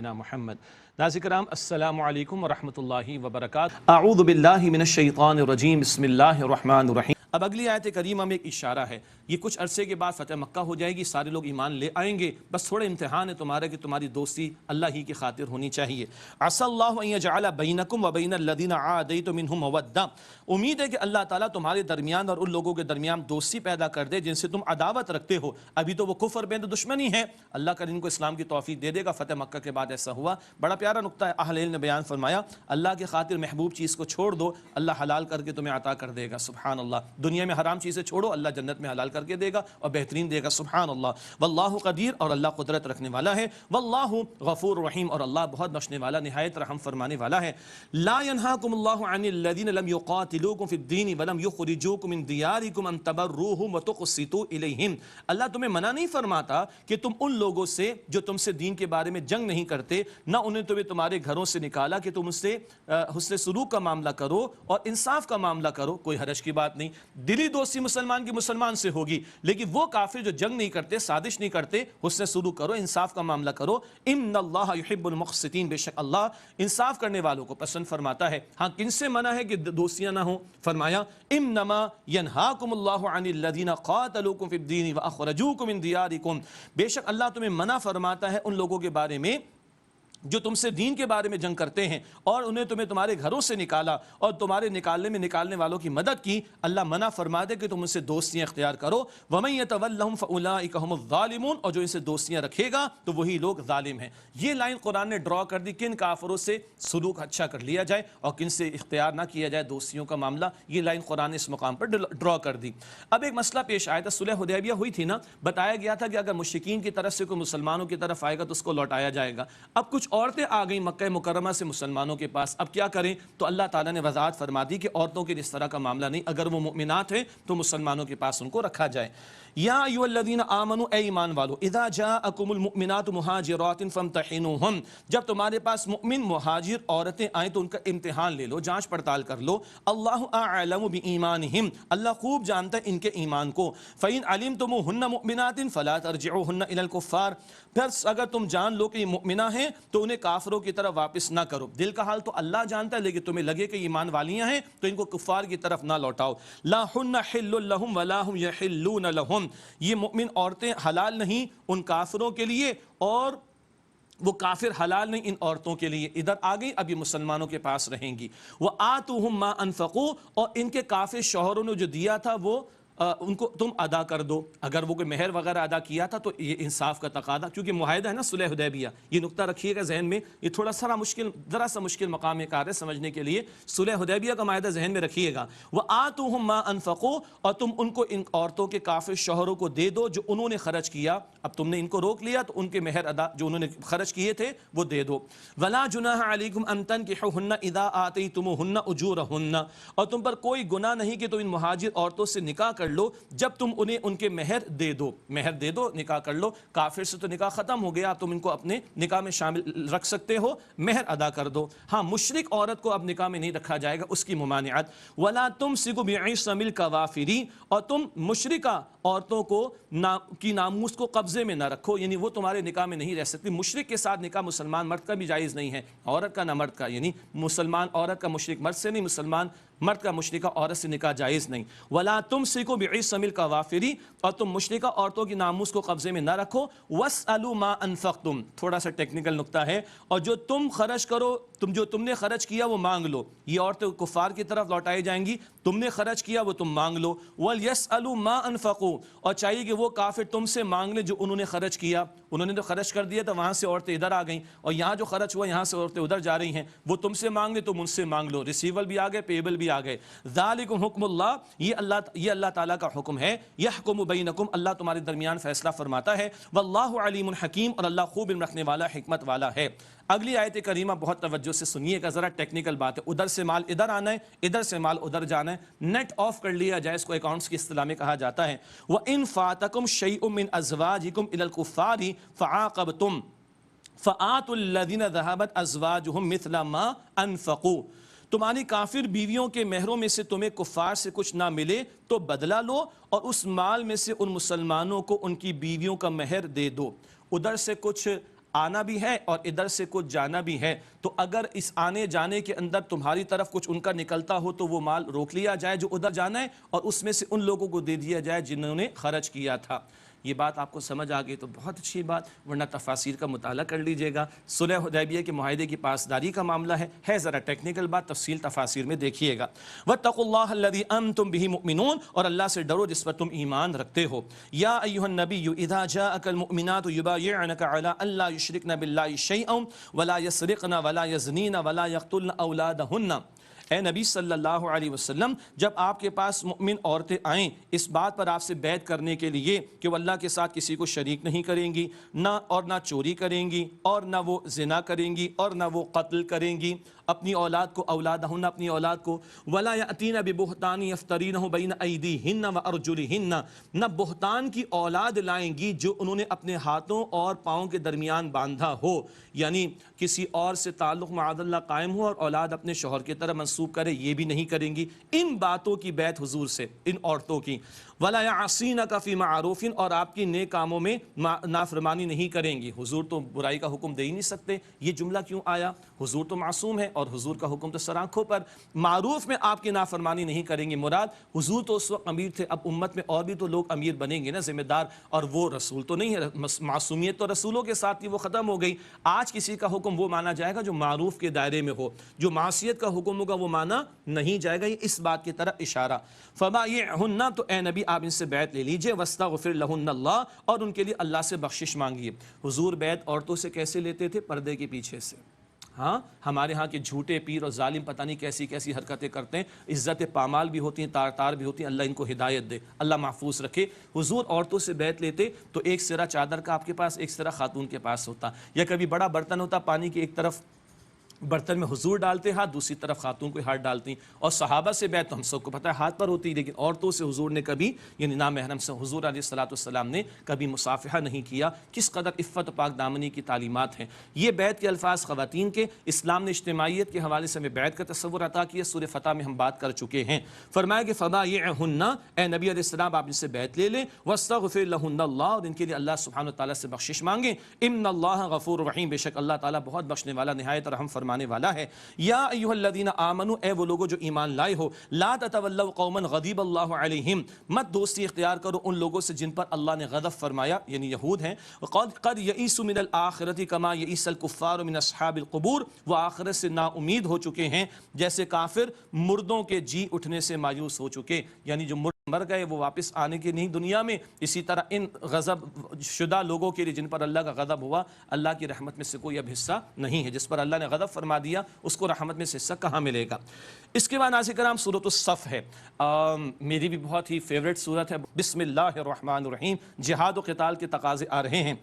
محمد ناظرین کرام السلام علیکم ورحمۃ اللہ وبرکاتہ۔ اعوذ باللہ من الشیطان الرجیم، بسم اللہ الرحمن الرحیم۔ اب اگلی آیت کریمہ میں ایک اشارہ ہے، یہ کچھ عرصے کے بعد فتح مکہ ہو جائے گی، سارے لوگ ایمان لے آئیں گے، بس تھوڑے امتحان ہے تمہارا کہ تمہاری دوستی اللہ ہی کی خاطر ہونی چاہیے۔ عسى اللہ ان یجعل بینکم وبین الذین عادیتم منهم مودہ، امید ہے کہ اللہ تعالیٰ تمہارے درمیان اور ان لوگوں کے درمیان دوستی پیدا کر دے جن سے تم عداوت رکھتے ہو۔ ابھی تو وہ کفر بین دشمنی ہے، اللہ کا ان کو اسلام کی توفیق دے دے گا، فتح مکہ کے بعد ایسا ہوا۔ بڑا پیارا نقطہ ہے، اہل علم نے بیان فرمایا، اللہ کی خاطر محبوب چیز کو چھوڑ دو، اللہ حلال کر کے تمہیں عطا کر دے گا۔ سبحان اللہ، دنیا میں حرام چیزیں چھوڑو، اللہ جنت میں حلال کر کے دے گا اور بہترین دے گا۔ سبحان اللہ، واللہ قدیر، اور اللہ قدرت رکھنے والا ہے، واللہ غفور رحیم، اور اللہ بہت بخشنے والا، نہایت رحم فرمانے والا ہے۔ لا ينهاكم الله عن الذين لم يقاتلوكم في الدين ولم يخرجوكم من دياركم ان تبروهم وتقسطوا اليهم، اللہ تمہیں منع نہیں فرماتا کہ تم ان لوگوں سے جو تم سے دین کے بارے میں جنگ نہیں کرتے، نہ انہیں تمہیں تمہارے گھروں سے نکالا کہ تم اس سے حسن سلوک کا معاملہ کرو اور انصاف کا معاملہ کرو، کوئی حرج کی بات نہیں۔ دلی دوستی مسلمان کی مسلمان سے ہوگی، لیکن وہ کافر جو جنگ نہیں کرتے، سازش نہیں کرتے، حسن سلوک کرو، انصاف کا معاملہ کرو۔ ان اللہ یحب المقسطین، بے شک اللہ انصاف کرنے والوں کو پسند فرماتا ہے۔ ہاں، کن سے منع ہے کہ دوستیاں نہ ہوں؟ فرمایا انما ینہاکم اللہ عن الذین قاتلوکم فی الدین واخرجوکم من دیارکم، بے شک اللہ تمہیں منع فرماتا ہے ان لوگوں کے بارے میں جو تم سے دین کے بارے میں جنگ کرتے ہیں اور انہیں تمہیں تمہارے گھروں سے نکالا اور تمہارے نکالنے میں نکالنے والوں کی مدد کی، اللہ منع فرما دے کہ تم ان سے دوستیاں اختیار کرو۔ وَمَن يَتَوَلَّهُمْ فَأُولَٰئِكَ هُمُ الظَّالِمُونَ، اور جو ان سے دوستیاں رکھے گا تو وہی لوگ ظالم ہیں۔ یہ لائن قرآن نے ڈرا کر دی، کن کافروں سے سلوک اچھا کر لیا جائے اور کن سے اختیار نہ کیا جائے دوستیوں کا معاملہ، یہ لائن قرآن نے اس مقام پر ڈرا کر دی۔ اب ایک مسئلہ پیش آیا تھا، صلح حدیبیہ ہوئی تھی نا، بتایا گیا تھا کہ اگر مشرکین کی طرف سے کوئی مسلمانوں کی طرف آئے گا تو اس کو لوٹایا جائے گا۔ اب کچھ عورتیں آ گئیں مکہ مکرمہ سے مسلمانوں کے پاس، اب کیا کریں؟ تو اللہ تعالیٰ نے وضاحت فرما دی کہ عورتوں کے اس طرح کا معاملہ نہیں، اگر وہ مؤمنات ہیں تو مسلمانوں کے پاس ان کو رکھا جائے۔ یا ایھا الذین آمنوا، اے ایمان والو، اذا جاءکم المؤمنات مہاجرات فامتحنوہن، جب تمہارے پاس مؤمن مہاجر عورتیں آئیں تو ان کا امتحان لے لو، جانچ پڑتال کر لو۔ اللہ اعلم بایمانہم، اللہ خوب جانتا ہے ان کے ایمان کو۔ فإن علمتموہن مؤمنات فلا ترجعوہن الی الکفار، پھر اگر تم جان لو کہ یہ مؤمنہ ہیں تو انہیں کافروں کی طرف واپس نہ کرو۔ دل کا حال تو اللہ جانتا ہے، لیکن تمہیں لگے کہ ایمان والیاں ہیں تو ان کو کفار کی طرف نہ لوٹاؤ۔ لا ہن حل لہم ولا ہم یحلون لہم، یہ مؤمن عورتیں حلال نہیں ان کافروں کے لیے اور وہ کافر حلال نہیں ان عورتوں کے لیے۔ ادھر آ گئی، اب یہ مسلمانوں کے پاس رہیں گی۔ وآتوہم ما انفقوا، اور ان کے کافر شوہروں نے جو دیا تھا وہ ان کو تم ادا کر دو۔ اگر وہ کوئی مہر وغیرہ ادا کیا تھا تو یہ انصاف کا تقاضا، کیونکہ معاہدہ ہے نا صلح حدیبیہ، یہ نقطہ رکھیے گا ذہن میں، یہ تھوڑا سا مشکل مقام کار ہے سمجھنے کے لیے، صلح حدیبیہ کا معاہدہ ذہن میں رکھیے گا۔ وآتوہم ما انفقوا، اور تم ان کو ان عورتوں کے کافر شوہروں کو دے دو جو انہوں نے خرچ کیا، اب تم نے ان کو روک لیا تو ان کے مہر ادا جو انہوں نے خرچ کیے تھے وہ دے دو۔ ولا جناح علیکم ان تنکحوہن اذا آتیتموہن اجورہن، اور تم پر کوئی گناہ نہیں کہ تم ان مہاجر عورتوں سے نکاح کر لو جب تم انہیں ان کے مہر دے دو، نکاح کر لو۔ کافر سے تو نکاح ختم ہو گیا، تم ان کو اپنے نکاح میں شامل رکھ سکتے ہو، مہر ادا کر دو۔ ہاں، مشرک عورت کو اب نکاح میں نہیں رکھا جائے گا، اس کی ممانعت۔ ولا تمسکوا بعصم الکوافر، اور تم مشرکہ عورتوں کی ناموس کو قبضے میں نہ رکھو، یعنی وہ تمہارے نکاح میں نہیں رہ سکتی۔ مشرک کے ساتھ نکاح مسلمان مرد کا بھی جائز نہیں ہے، عورت کا نہ مرد کا، یعنی مسلمان عورت کا مشرک مرد سے نہیں، مسلمان مرد کا مشرکہ عورت سے نکاح جائز نہیں۔ ولا تمسکوا بعصم الکوافر، اور تم مشرکہ عورتوں کی ناموس کو قبضے میں نہ رکھو۔ واسألوا ما انفقتم، تھوڑا سا ٹیکنیکل نقطہ ہے، اور جو تم خرچ کرو، جو تم نے خرچ کیا وہ مانگ لو۔ یہ عورتیں کفار کی طرف لوٹائی جائیں گی، تم نے خرچ کیا وہ تم مانگ لو۔ ولیسألوا ما انفقوا، اور چاہیے کہ وہ کافر تم سے مانگ لیں جو انہوں نے خرچ کیا، انہوں نے تو خرچ کر دیا تو وہاں سے عورتیں ادھر آ گئیں، اور یہاں جو خرچ ہوا یہاں سے عورتیں ادھر جا رہی ہیں، وہ تم سے مانگ لیں تم ان سے مانگ لو۔ ریسیول بھی آ گئے، پیبل بھی آ گئے۔ ذالکم حکم اللہ، یہ اللہ تعالیٰ کا حکم ہے۔ یحکم بینکم، اللہ تمہارے درمیان فیصلہ فرماتا ہے۔ واللہ علیم حکیم، اور اللہ خوب علم رکھنے والا، حکمت والا ہے۔ اگلی آیت کریمہ بہت توجہ سے سنیے گا، ذرا ٹیکنیکل بات ہے، ادھر سے مال ادھر آنا ہے، ادھر سے مال ادھر جانا ہے، نیٹ آف کر لیا جائے، اس کو اکاؤنٹس کی اصطلاح میں کہا جاتا ہے۔ وَإِن فَاتَكُمْ شَيْءٌ مِّنْ أَزْوَاجِكُمْ إِلَى الْكُفَّارِ فَعَاقَبْتُمْ فَآتُوا الَّذِينَ ذَهَبَتْ أَزْوَاجُهُمْ مِثْلَ مَا أَنفَقُوا، تمہاری کافر بیویوں کے مہروں میں سے تمہیں کفار سے کچھ نہ ملے تو بدلہ لو، اور اس مال میں سے ان مسلمانوں کو ان کی بیویوں کا مہر دے دو۔ ادھر سے کچھ آنا بھی ہے اور ادھر سے کچھ جانا بھی ہے، تو اگر اس آنے جانے کے اندر تمہاری طرف کچھ ان کا نکلتا ہو تو وہ مال روک لیا جائے جو ادھر جانا ہے، اور اس میں سے ان لوگوں کو دے دیا جائے جنہوں نے خرچ کیا تھا۔ یہ بات آپ کو سمجھ آ گئی تو بہت اچھی بات، ورنہ تفاسیر کا مطالعہ کر لیجئے گا۔ صلح حدیبیہ کے معاہدے کی پاسداری کا معاملہ ہے ذرا ٹیکنیکل بات، تفصیل تفاسیر میں دیکھیے گا۔ وَاتَّقُوا اللَّهَ الَّذِي أَنْتُمْ بِهِ مُؤْمِنُونَ، اور اللہ سے ڈرو جس پر تم ایمان رکھتے ہو۔ یا ایھا النبی اذا جاءک المؤمنات یبایعنک علی ان لا یشرکن باللہ شیئا ولا یسرقن ولا یزنین ولا یقتلن اولادہن۔ اے نبی صلی اللہ علیہ وسلم، جب آپ کے پاس مؤمن عورتیں آئیں اس بات پر آپ سے بیعت کرنے کے لیے کہ وہ اللہ کے ساتھ کسی کو شریک نہیں کریں گی، نہ چوری کریں گی، اور نہ وہ زنا کریں گی، اور نہ وہ قتل کریں گی اپنی اولاد کو، اولادہن اپنی اولاد کو، ولا یأتین ببہتان یفترینہ بین ایدیہن وارجلہن، نہ بہتان کی اولاد لائیں گی جو انہوں نے اپنے ہاتھوں اور پاؤں کے درمیان باندھا ہو، یعنی کسی اور سے تعلق معاذ اللہ قائم ہو اور اولاد اپنے شوہر کی طرح منسوب کرے، یہ بھی نہیں کریں گی۔ ان باتوں کی بیعت حضور سے، ان عورتوں کی۔ ولا یعصینک فی معروف، اور آپ کی نیک کاموں میں نافرمانی نہیں کریں گی۔ حضور تو برائی کا حکم دے ہی نہیں سکتے، یہ جملہ کیوں آیا؟ حضور تو معصوم ہے اور حضور کا حکم تو سر آنکھوں پر۔ معروف میں آپ کی نافرمانی نہیں کریں گے، مراد حضور تو اس وقت امیر تھے، اب امت میں اور بھی تو لوگ امیر بنیں گے نا، ذمہ دار، اور وہ رسول تو نہیں ہے، معصومیت تو رسولوں کے ساتھ ہی وہ ختم ہو گئی۔ آج کسی کا حکم وہ مانا جائے گا جو معروف کے دائرے میں ہو، جو معصیت کا حکم ہوگا وہ مانا نہیں جائے گا، یہ اس بات کی طرف اشارہ۔ فبایعہن، تو اے نبی آپ ان سے بیعت لے لیجئے، واستغفر لہن اللہ، اور ان کے لیے اللہ سے بخشش مانگیے۔ حضور بیعت عورتوں سے کیسے لیتے تھے؟ پردے کے پیچھے سے۔ ہاں، ہمارے ہاں کے جھوٹے پیر اور ظالم پتہ نہیں کیسی کیسی حرکتیں کرتے ہیں، عزت پامال بھی ہوتی ہیں، تار تار بھی ہوتی ہیں، اللہ ان کو ہدایت دے، اللہ محفوظ رکھے۔ حضور عورتوں سے بیعت لیتے تو ایک سرا چادر کا آپ کے پاس، ایک سرا خاتون کے پاس ہوتا، یا کبھی بڑا برتن ہوتا پانی کی، ایک طرف برتن میں حضور ڈالتے ہاتھ، دوسری طرف خاتون کو ہاتھ ڈالتی، اور صحابہ سے بیعت تو ہم سب کو پتہ ہے ہاتھ پر ہوتی، لیکن عورتوں سے حضور نے کبھی، یعنی نامحرم سے حضور علیہ الصلوۃ والسلام نے کبھی مصافحہ نہیں کیا۔ کس قدر عفت و پاک دامنی کی تعلیمات ہیں۔ یہ بیعت کے الفاظ خواتین کے، اسلام نے اجتماعیت کے حوالے سے ہمیں بیعت کا تصور عطا کیا، سورہ فتح میں ہم بات کر چکے ہیں۔ فرمایا کہ فبایعہن، اے نبی علیہ السلام آپ ان سے بیعت لے لیں، واستغفر لہن اللہ، اور ان کے لیے اللہ سبحانہ وتعالیٰ سے بخشش مانگیں۔ ان اللہ غفور رحیم، بے شک اللہ تعالیٰ بہت بخشنے والا، نہایت رحم فرمانے والا ہے۔ یا ایھا الذین آمنوا، اے وہ لوگوں جو ایمان لائے ہو، لا تتولوا قوما غضب اللہ علیہم، مت دوستی اختیار کرو ان لوگوں سے جن پر اللہ نے غضب فرمایا، یعنی یہود ہیں۔ قد یئسوا من الآخرۃ کما یئس الکفار من اصحاب القبور، وہ آخرت سے نا امید ہو چکے ہیں جیسے کافر مردوں کے جی اٹھنے سے مایوس ہو چکے، یعنی جو مر گئے وہ واپس آنے کی نہیں دنیا میں، اسی طرح ان غضب شدہ لوگوں کے لیے جن پر اللہ کا غضب ہوا، اللہ کی رحمت میں سے کوئی اب حصہ نہیں ہے۔ جس پر اللہ نے غضب فرما دیا اس کو رحمت میں سے حصہ کہاں ملے گا؟ اس کے بعد ناظرین کرام سورۃ الصف ہے، میری بھی بہت ہی فیوریٹ سورت ہے۔ بسم اللہ الرحمن الرحیم، جہاد و قتال کے تقاضے آ رہے ہیں۔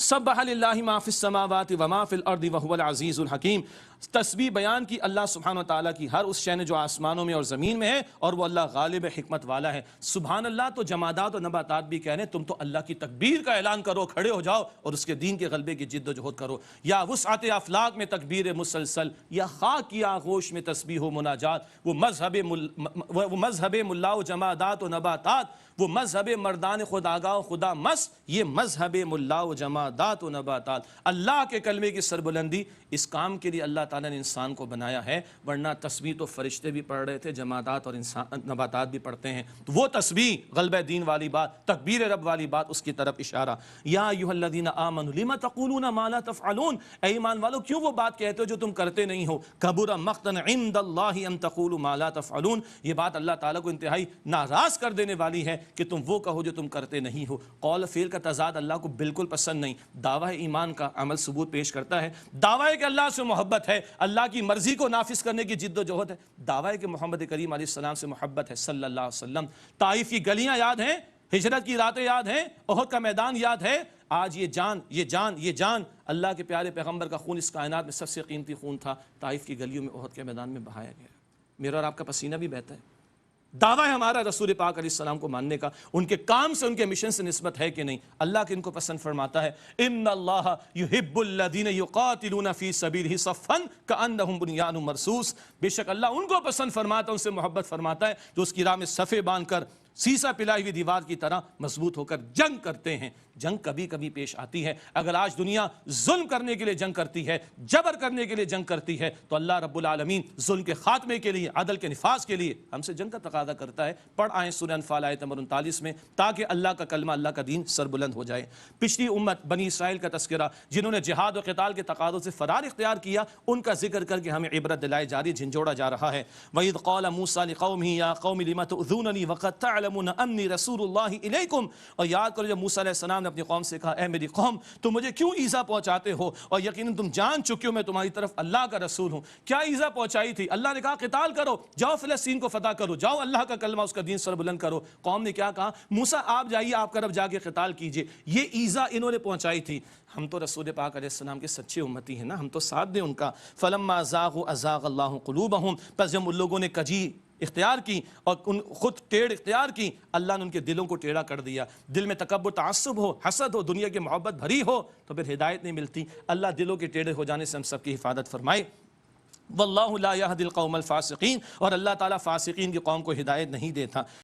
سبح للہ ما فی السماوات وما فی الارض وهو العزیز الحکیم، تسبیح بیان کی اللہ سبحانہ وتعالیٰ کی ہر اس شے نے جو آسمانوں میں اور زمین میں ہے، اور وہ اللہ غالب حکمت والا ہے۔ سبحان اللہ تو جمادات و نباتات بھی کہنے، تم تو اللہ کی تکبیر کا اعلان کرو، کھڑے ہو جاؤ اور اس کے دین کے غلبے کی جد و جہد کرو۔ یا وسعت افلاک میں تکبیر مسلسل، یا خاک کی آغوش میں تسبیح و مناجات، وہ مذہب ملا و جمادات و نباتات، وہ مذہب مردان خداگاہ و خدا مس، یہ مذہب ملا و جمادات و نباتات۔ اللہ کے کلمے کی سربلندی، اس کام کے لیے اللہ تعالیٰ نے انسان کو بنایا ہے، ورنہ تسبیح تو فرشتے بھی پڑھ رہے تھے، جمادات اور نباتات بھی پڑھتے ہیں، تو وہ تسبیح غلبہ دین والی بات، تکبیر رب والی بات، اس کی طرف اشارہ۔ یا ایھا الذین آمنوا لم تقولون ما لا تفعلون، اے ایمان والو کیوں وہ بات کہتے ہو جو تم کرتے نہیں ہو؟ کبر مقتا عند اللہ ان تقولوا ما لا تفعلون، یہ بات اللہ تعالیٰ کو انتہائی ناراض کر دینے والی ہے کہ تم وہ کہو جو تم کرتے نہیں ہو۔ قول فعل کا تضاد اللہ کو بالکل پسند نہیں۔ دعوی ایمان کا عمل ثبوت پیش کرتا ہے، دعوی کہ اللہ سے محبت ہے، اللہ کی مرضی کو نافذ کرنے کی جد و جہد ہے، دعوی کہ محمد کریم علیہ السلام سے محبت ہے صلی اللہ علیہ وسلم۔ طائف کی گلیاں یاد ہیں، ہجرت کی راتیں یاد ہیں، احد کا میدان یاد ہے۔ آج یہ جان اللہ کے پیارے پیغمبر کا خون اس کائنات میں سب سے قیمتی خون تھا، طائف کی گلیوں میں احد کے میدان میں بہایا گیا۔ میرا اور آپ کا پسینہ بھی بہتا ہے۔ دعویٰ ہے ہمارا رسول پاک علیہ السلام کو ماننے کا، ان کے کام سے ان کے مشن سے نسبت ہے کہ نہیں؟ اللہ کے ان کو پسند فرماتا ہے، ان اللہ یحب الذین یقاتلون فی سبیلہ صفا کانہم بنیان مرصوص، بے شک اللہ ان کو پسند فرماتا ہے، ان سے محبت فرماتا ہے جو اس کی راہ میں صفے باندھ کر سیسا پلائی ہوئی دیوار کی طرح مضبوط ہو کر جنگ کرتے ہیں۔ جنگ کبھی کبھی پیش آتی ہے۔ اگر آج دنیا ظلم کرنے کے لیے جنگ کرتی ہے، جبر کرنے کے لیے جنگ کرتی ہے، تو اللہ رب العالمین ظلم کے خاتمے کے لیے، عدل کے نفاذ کے لیے ہم سے جنگ کا تقاضا کرتا ہے۔ پڑھ آئیں سورہ انفال آیت نمبر 39 میں، تاکہ اللہ کا کلمہ، اللہ کا دین سربلند ہو جائے۔ پچھلی امت بنی اسرائیل کا تذکرہ، جنہوں نے جہاد و قتال کے تقاضوں سے فرار اختیار کیا، ان کا ذکر کر کے ہمیں عبرت دلائے جاری جھنجھوڑا جا رہا ہے۔ وَإِذْ قَالَ مُوسَىٰ لِقَوْمِهِ يَا قَوْمِ لِمَ تُؤْذُونَنِي وَقَدْ تَعْلَمُونَ أَنِّي رَسُولُ اللَّهِ إِلَيْكُمْ۔ اور یاد کرو جب موسیٰ علیہ السلام نے اپنی قوم سے کہا، اے میری قوم، تم مجھے کیوں ایذا پہنچاتے ہو، اور یقیناً تم جان چکے ہو میں تمہاری طرف اللہ کا رسول ہوں۔ کیا ایذا پہنچائی تھی؟ اللہ نے کہا قتال کرو، جاؤ فلسطین کو فتح کرو، جاؤ اللہ کا کلمہ، اس کا دین سربلند کرو۔ قوم نے کیا کہا؟ موسیٰ آپ جائیے، آپ کرب جا کے قتال کیجئے۔ یہ ایذا انہوں نے پہنچائی تھی۔ ہم تو رسول پاک علیہ السلام کے سچے امتی ہیں نا، ہم تو ساتھ دیں ان کا۔ فَلَمَّا زَاغُوا أَزَاغَ اللَّهُ قُلُوبَهُمْ، پس جب ان لوگوں نے کجی اختیار کی اور خود ٹیڑھ اختیار کی، اللہ نے ان کے دلوں کو ٹیڑھا کر دیا۔ دل میں تکبر، تعصب ہو، حسد ہو، دنیا کی محبت بھری ہو تو پھر ہدایت نہیں ملتی۔ اللہ دلوں کے ٹیڑھے ہو جانے سے ہم سب کی حفاظت فرمائے۔ واللہ لا یہدی القوم الفاسقین، اور اللہ تعالیٰ فاسقین کی قوم کو ہدایت نہیں دیتا۔